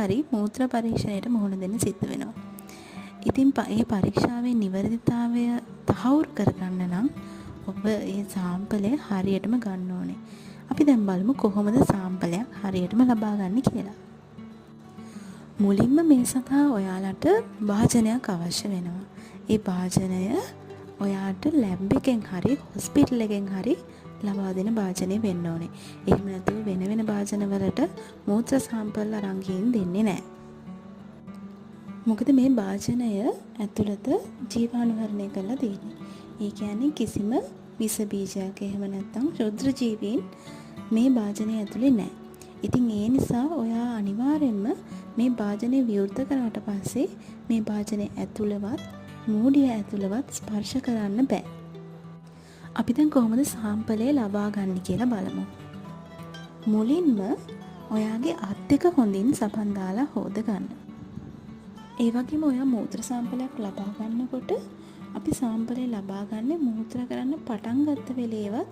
හරි මූත්‍රා පරීක්ෂණයට මුහුණ දෙන්න සිද්ධ වෙනවා. ඉතින් මේ පරීක්ෂාවේ නිවැරදිතාවය තහවුරු කරගන්න නම් ඔබ මේ සාම්පලය හරියටම ගන්න ඕනේ. අපි දැන් බලමු කොහොමද සාම්පලයක් හරියටම ලබා ගන්න කියලා. මුලින්ම මේ සඳහා ඔයාලට භාජනයක් අවශ්‍ය වෙනවා. ඒ භාජනය ඔයාට ලැබ් එකෙන් හරි හොස්පිටල් එකෙන් හරි ලබා දෙන භාජනය වෙන්න ඕනේ. එහෙම නැතුව වෙන වෙන භාජන වලට මූත්‍රා සාම්පල් අරන් ගිහින් දෙන්නේ නැහැ. මොකද මේ භාජනය ඇතුළත ජීවාණුහරණය කරලා තියෙන්නේ. ඒ කියන්නේ කිසිම විස බීජයක් එහෙම නැත්නම් ශුද්‍ර ජීවීන් මේ භාජනය ඇතුලේ නැහැ. ඉතින් ඒ නිසා ඔයා අනිවාර්යයෙන්ම මේ භාජනය විවෘත කරාට පස්සේ මේ භාජනය ඇතුළවත් මූඩිය ඇතුළවත් ස්පර්ශ කරන්න බෑ. අපි දැන් කොහොමද සාම්පලය ලබා ගන්න කියලා බලමු. මුලින්ම ඔයාගේ අත් දෙක හොඳින් සපන් දාලා හොද ගන්න. ඒ වගේම ඔයා මූත්‍රා සාම්පලයක් ලබා ගන්නකොට අපි සාම්පලය ලබා ගන්න මූත්‍රා කරන්න පටන් ගත්ත වෙලේවත්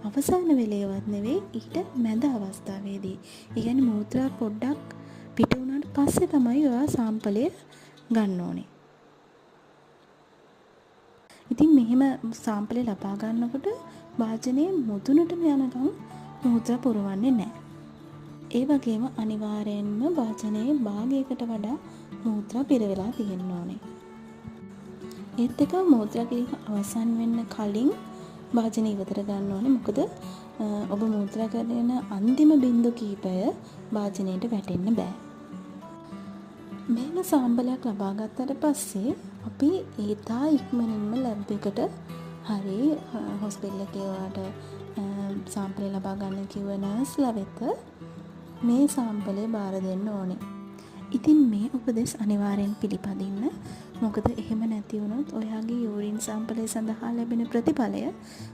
අවසාන වෙලේවත් නෙවෙයි ඊට මැද අවස්ථාවේදී. ඒ කියන්නේ මූත්‍රා පොඩ්ඩක් පිට වුණාට පස්සේ තමයි ඔයා සාම්පලය ගන්න ඕනේ. ඉතින් මෙහෙම සාම්පලය ලබා ගන්නකොට භාජනයේ මුදුනටම යනකම් මූත්‍රා පුරවන්නේ නැහැ. ඒ වගේම අනිවාර්යයෙන්ම භාජනයේ භාගයකට වඩා මූත්‍රා පිරවෙලා තියෙන්න ඕනේ. ඒත් එක මූත්‍රා කිරීම අවසන් වෙන්න කලින් භාජනය ඉවතට ගන්න ඕනේ. මොකද ඔබ මූත්‍රා කරන අන්තිම බිංදු කීපය භාජනයට වැටෙන්න බෑ. මෙහෙම සාම්පලයක් ලබා ගත්තට පස්සේ අපි ඒතා ඉක්මනින්ම ලැබ් එකට හරි හොස්පිටල් එකේ වාට සාම්පලය ලබා ගන්න කිව්ව නර්ස්ලා වෙත මේ සාම්පලය බාර දෙන්න ඕනේ. ඉතින් මේ උපදෙස් අනිවාර්යෙන් පිළිපදින්න. මොකද එහෙම නැති වුණොත් ඔයාගේ යූරින් සාම්පලය සඳහා ලැබෙන ප්‍රතිඵලය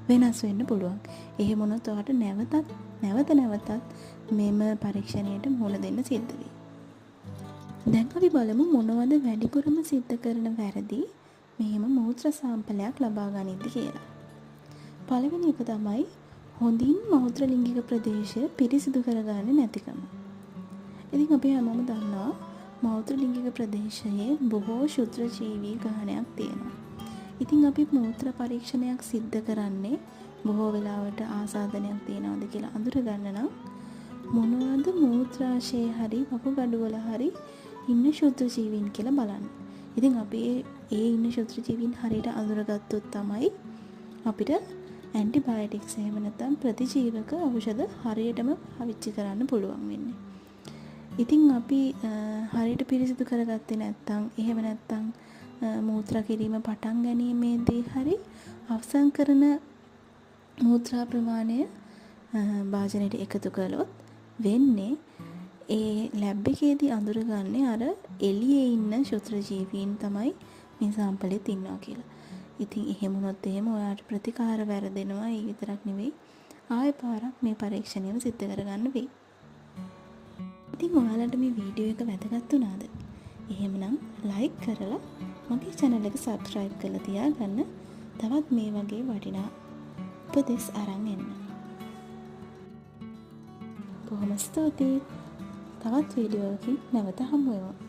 වෙනස් වෙන්න පුළුවන්. එහෙම වුණොත් ඔයාට නැවතත් මෙම පරීක්ෂණයට මුහුණ දෙන්න සිද්ධ වෙයි. දැන් අපි බලමු මොනවද වැඩිපුරම සිද්ධ කරන වැරදි මෙහෙම මූත්‍රා සාම්පලයක් ලබා ගනිද්දී කියලා. පළවෙනි එක තමයි හොඳින් මූත්‍ර ලිංගික ප්‍රදේශය පිරිසිදු කරගන්නේ නැතිකම. ඉතින් අපි හැමෝම දන්නවා මූත්‍ර ලිංගික ප්‍රදේශයේ බොහෝ ශුද්‍ර ජීවී ගහණයක් තියෙනවා. ඉතින් අපි මූත්‍රා පරීක්ෂණයක් සිද්ධ කරන්නේ බොහෝ වෙලාවට ආසාදනයක් තියෙනවද කියලා අඳුරගන්න නම් මොනවද මූත්‍රාශයේ හරි වකුගඩු වල හරි ඉන්න ශුද්‍ර ජීවීන් කියලා බලන්න. ඉතින් අපි ඒ ඉන්න ශුද්‍ර ජීවීන් හරියට අඳුරගත්තොත් තමයි අපිට ඇන්ටිබයොටික්ස් එහෙම නැත්නම් ප්‍රතිජීවක ඖෂධ හරියටම පාවිච්චි කරන්න පුළුවන් වෙන්නේ. ඉතින් අපි හරියට පිරිසිදු කරගත්තේ නැත්නම් එහෙම නැත්නම් මූත්‍රා කිරීම පටන් ගැනීමේදී හරි අවසන් කරන මූත්‍රා ප්‍රමාණය භාජනයට එකතු කළොත් වෙන්නේ ඒ ලැබ් එකේදී අඳුරගන්නේ අර එළියේ ඉන්න ශුද්‍ර ජීවීන් තමයි මේ සාම්පලෙත් ඉන්නවා කියලා. ඉතින් එහෙම වුණොත් එහෙම ඔයාට ප්‍රතිකාර වැරදෙනවා. ඒ විතරක් නෙවෙයි ආයෙ පාරක් මේ පරීක්ෂණයම සිද්ධ කරගන්න වෙයි. ඉතින් ඔයාලට මේ වීඩියෝ එක වැදගත් වුණාද? එහෙමනම් ලයික් කරලා මගේ channel එක subscribe කරලා තියාගන්න. තවත් මේ වගේ වටිනා උපදෙස් අරන් එන්න. බොහොම ස්තුතියි. තවත් වීඩියෝ එකකින් නැවත හමු වෙමු.